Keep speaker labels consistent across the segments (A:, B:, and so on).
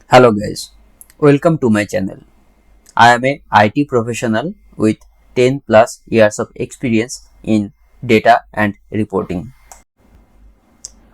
A: Hello guys, welcome to my channel. I am a IT professional with 10 plus years of experience in data and reporting.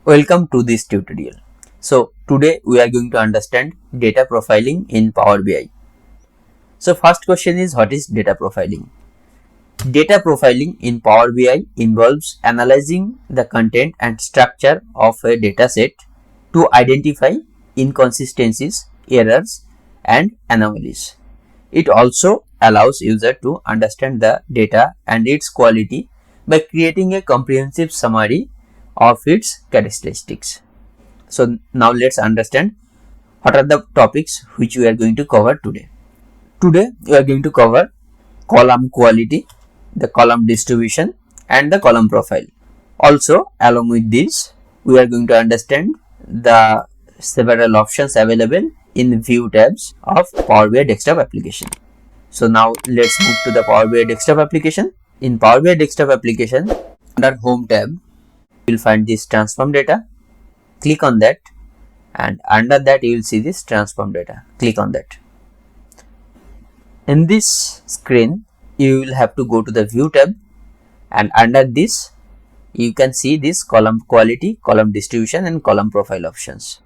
A: Welcome to this tutorial. So today we are going to understand data profiling in Power BI. So first question is, what is data profiling? Data profiling in Power BI involves analyzing the content and structure of a dataset to identify inconsistencies, errors, and anomalies. It also allows user to understand the data and its quality by creating a comprehensive summary of its characteristics. So now let's understand what are the topics which we are going to cover today. Today we are going to cover column quality, the column distribution, and the column profile. Also, along with this, we are going to understand the several options available in view tabs of Power BI desktop application. So now let's move to the Power BI desktop application. In Power BI desktop application, under home tab, you will find this transform data. Click on that, and under that you will see this transform data. Click on that. In this screen, you will have to go to the view tab, and under this you can see this column quality, column distribution, and column profile options.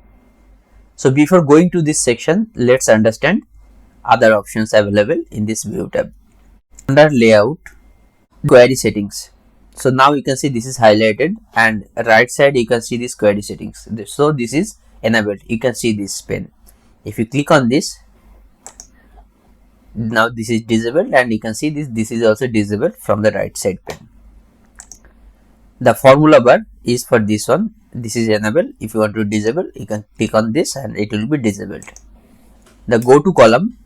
A: So before going to this section, let's understand other options available in this view tab. Under layout, query settings. So now you can see this is highlighted, and right side you can see this query settings. So this is enabled. You can see this pane. If you click on this, now this is disabled, and you can see this is also disabled from the right side pane. The formula bar is for this one. This is enabled. If you want to disable, you can click on this and it will be disabled. The go to column,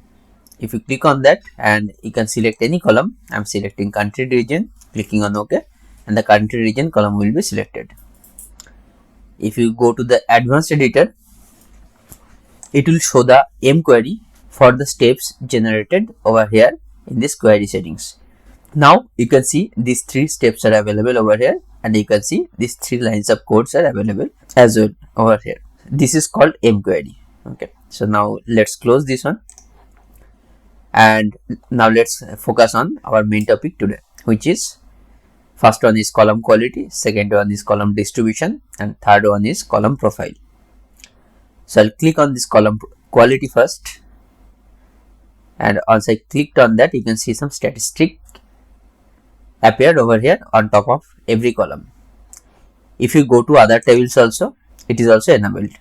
A: if you click on that and you can select any column, I am selecting country region, clicking on OK, and the country region column will be selected. If you go to the advanced editor, it will show the M query for the steps generated over here in this query settings. Now you can see these three steps are available over here, and you can see these three lines of codes are available as well over here. This is called M query. Okay, so now let's close this one, and now let's focus on our main topic today, which is first one is column quality, second one is column distribution, and third one is column profile. So I'll click on this column quality first, and once I clicked on that, you can see some statistic appeared over here on top of every column. If you go to other tables also, it is also enabled.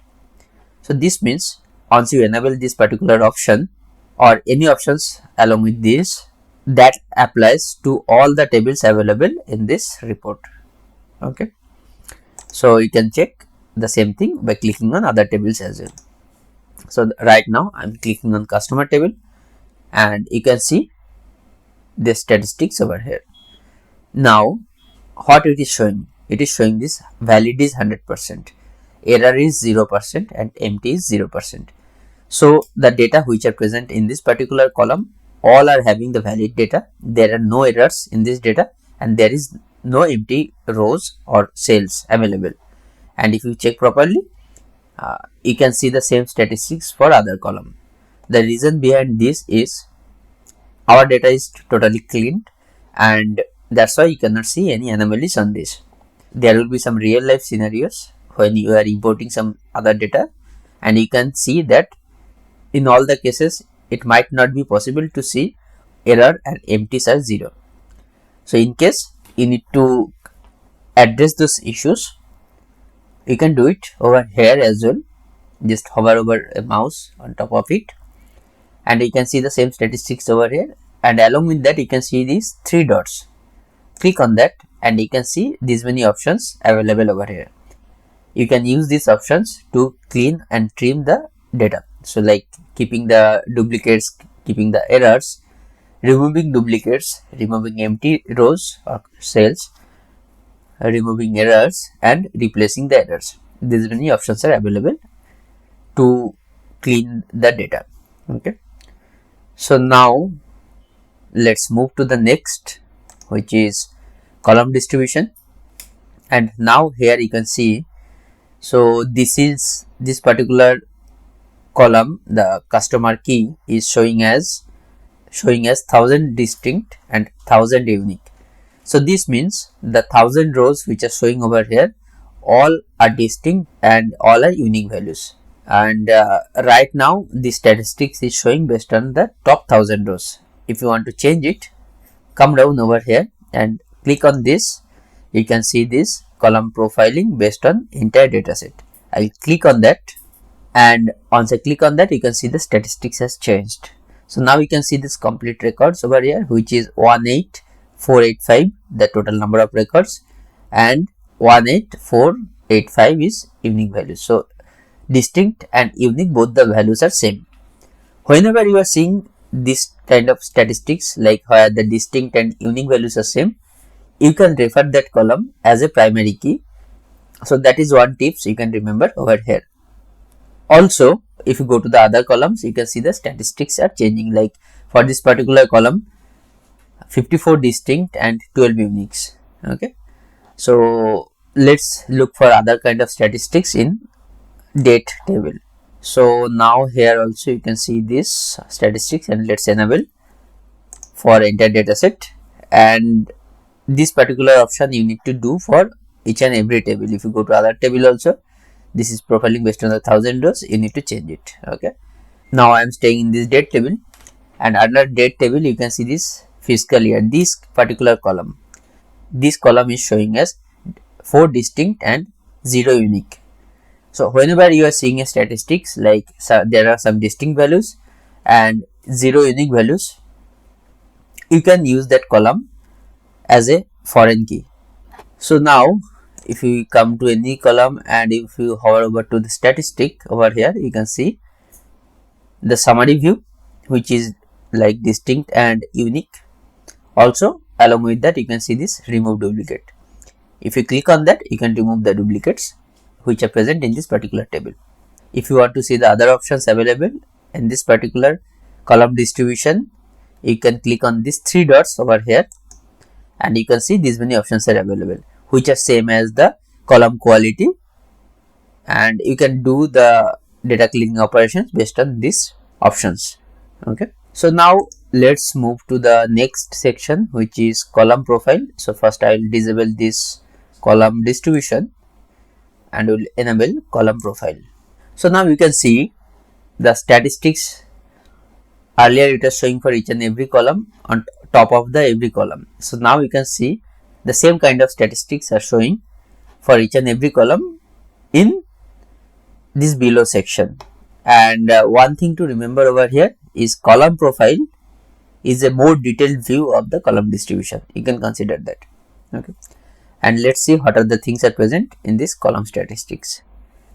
A: So this means once you enable this particular option or any options along with this, that applies to all the tables available in this report. Okay, so you can check the same thing by clicking on other tables as well. So right now I'm clicking on customer table, and you can see the statistics over here. Now what it is showing? It is showing this valid is 100%, error is 0%, and empty is 0%. So the data which are present in this particular column all are having the valid data. There are no errors in this data, and there is no empty rows or cells available. And if you check properly, you can see the same statistics for other column. The reason behind this is our data is totally cleaned, and that's why you cannot see any anomalies on this. There will be some real life scenarios when you are importing some other data, and you can see that in all the cases it might not be possible to see error and empties are 0. So in case you need to address those issues, you can do it over here as well. Just hover over a mouse on top of it, and you can see the same statistics over here, and along with that you can see these 3 dots. Click on that, and you can see these many options available over here. You can use these options to clean and trim the data. So like keeping the duplicates, keeping the errors, removing duplicates, removing empty rows or cells, removing errors, and replacing the errors. These many options are available to clean the data. Okay, so now let's move to the next, which is column distribution. And now here you can see, so this is this particular column, the customer key is showing as 1000 distinct and 1000 unique. So this means the 1000 rows which are showing over here all are distinct and all are unique values. And right now the statistics is showing based on the top 1000 rows. If you want to change it, come down over here and click on this. You can see this column profiling based on entire dataset. I'll click on that, and once I click on that, you can see the statistics has changed. So now you can see this complete records over here, which is 18485, the total number of records, and 18485 is unique values. So distinct and unique, both the values are same. Whenever you are seeing this kind of statistics, like where the distinct and unique values are same, you can refer that column as a primary key. So that is one tips you can remember over here. Also, if you go to the other columns, you can see the statistics are changing. Like for this particular column, 54 distinct and 12 uniques. Okay, so let's look for other kind of statistics in date table. So now here also you can see this statistics, and let's enable for entire dataset. And this particular option you need to do for each and every table. If you go to other table also, this is profiling based on the 1000 rows, you need to change it. Okay, now I am staying in this date table, and under date table you can see this fiscal year. This particular column, this column is showing as 4 distinct and 0 unique. So whenever you are seeing a statistics, like there are some distinct values and 0 unique values, you can use that column as a foreign key. So now if you come to any column and if you hover over to the statistic over here, you can see the summary view, which is like distinct and unique. Also along with that, you can see this remove duplicate. If you click on that, you can remove the duplicates which are present in this particular table. If you want to see the other options available in this particular column distribution, you can click on these 3 dots over here, and you can see these many options are available, which are same as the column quality, and you can do the data cleaning operations based on these options. Okay, so now let's move to the next section, which is column profile. So first I will disable this column distribution and will enable column profile. So now you can see the statistics. Earlier it was showing for each and every column on top of the every column. So now you can see the same kind of statistics are showing for each and every column in this below section. And one thing to remember over here is column profile is a more detailed view of the column distribution. You can consider that. Okay, and let's see what are the things are present in this column statistics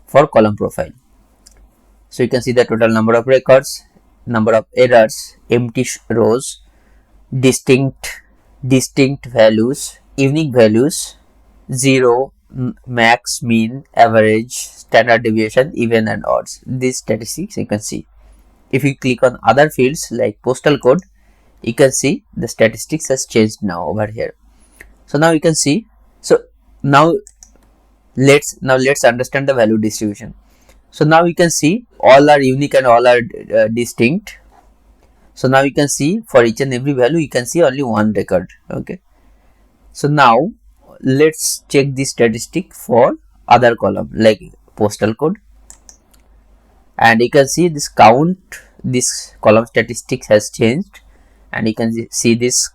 A: for column profile. So you can see the total number of records, number of errors, empty rows, distinct values, unique values, 0, max, mean, average, standard deviation, even and odds. These statistics you can see. If you click on other fields like postal code, you can see the statistics has changed now over here. So now you can see. So now let's understand the value distribution. So now you can see all are unique and all are distinct. So now you can see for each and every value you can see only one record. Okay, so now let's check the statistic for other column like postal code, and you can see this count, this column statistics has changed, and you can see this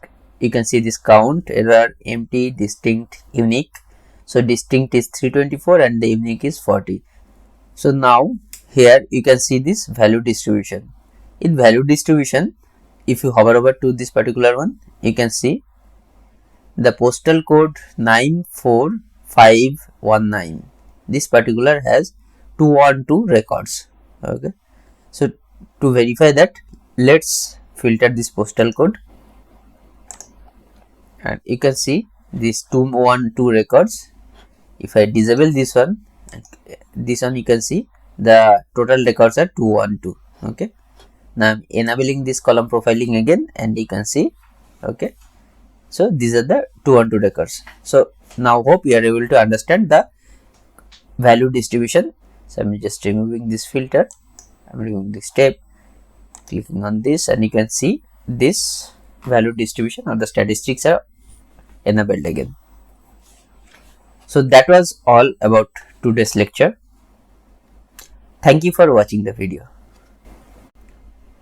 A: count, error, empty, distinct, unique. So distinct is 324 and the unique is 40. So now here you can see this value distribution. In value distribution, if you hover over to this particular one, you can see the postal code 94519. This particular has 212 records. Okay, so to verify that, let's filter this postal code, and you can see these 212 records. If I disable this one, you can see the total records are 212. Okay, now I'm enabling this column profiling again, and you can see. Okay, so these are the 212 records. So now hope you are able to understand the value distribution. So I'm just removing this filter, I'm doing this step, clicking on this, and you can see this value distribution or the statistics are enabled again. So that was all about today's lecture. Thank you for watching the video.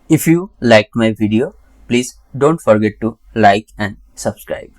A: If you liked my video, please don't forget to like and subscribe.